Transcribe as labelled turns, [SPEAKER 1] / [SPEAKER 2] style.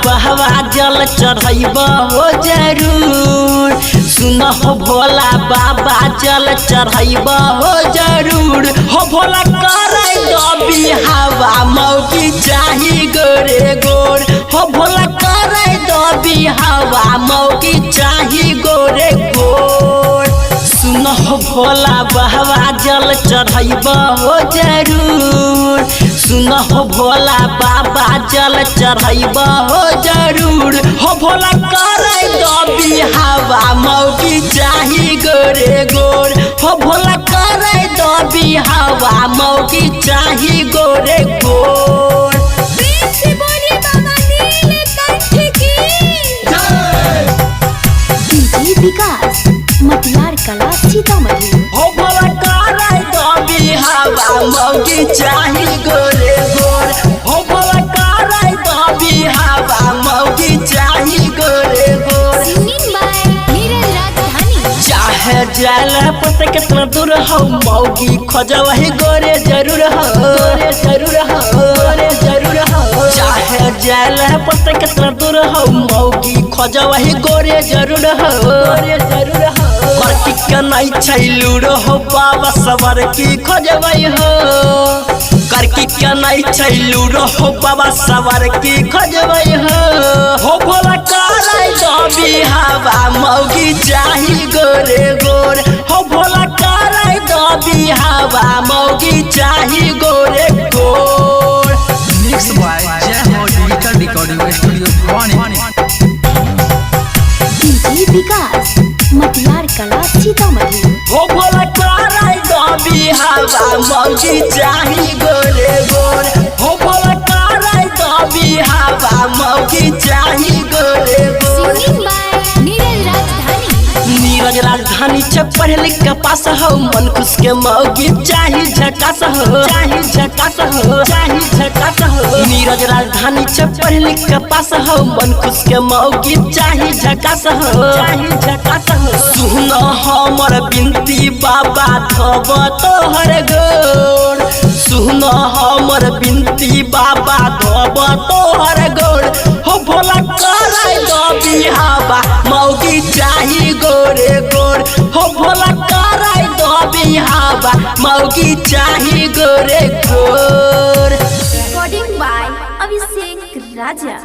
[SPEAKER 1] बहवा जल चढ़ैब हो जरूर। सुन हो भोला बाबा जल चढ़ैब हो जरूर। हो भोला करे दो बिहावा मौगी चाही गोरे गोर। हो भोला करे दो बिहावा मौगी चाही गोरे गोर। सुन हो भोला बहवा जल चढ़ैब हो जरूर। सुन हो भोला बाबा जल चढ़ैब हो जरूर। हो भोला करे दो बिहावा मौगी चाही गोरे गोर। हो भोला करे दो बिहावा मौगी चाही गोरे गोर।
[SPEAKER 2] विकास मटियार कला सीतामढ़ी।
[SPEAKER 1] हो भोला करे दो बिहावा मौगी चाही गोरे गोर। हो भोला करे दो बिहावा मौगी चाही गोरे गोर। चाहे जाल पता कितना दूर हो मौगी खोजवही गोरे जरूर हो। गोरे जरूर हो, गोरे जरूर हो। चाहे जाल पता कितना दूर हो मौगी खोजवही गोरे जरूर हो। गोरे जरूर हो। करकी कनाई छैलूर हो बाबा सवर की खोजवही हो। करकी कनाई छैलूर हो बाबा सवर की खोजवही हो। हो भोला करे दो बिहावा मौगी चाही गोरे गोर। हो भोला करे दो बिहावा मौगी चाही गोरे गोर।
[SPEAKER 3] मिक्स बाय जय हो डिजिटल रिकॉर्डिंग स्टूडियो भवानी।
[SPEAKER 2] विकास मटियार कला सीतामढ़ी।
[SPEAKER 1] हो भोला करे दो बिहावा मौगी चाही गोरे गोर। हो भोला करे दो बिहावा मौगी चाही गोरे गोर। नीरज राजधानी से पढ़ लिख के पास हो मन खुश के मौगी चाही झकास हो। चाही झकास हो, चाही झकास हो। नीरज राजधानी से पढ़ लिख के पास हो मन खुश के मौगी चाही झकास हो। चाही झकास हो। सुन हमर बिनती बाबा धब तोहर गोर। सुन हमर बिनती बाबा धब तोहर गोर। हो भोला करे दो बिहावा मौगी चाही गोरे गोर। हो भोला करे दो बिहावा मौगी चाही गोरे गोर।
[SPEAKER 2] Recording by Abhishek Raja.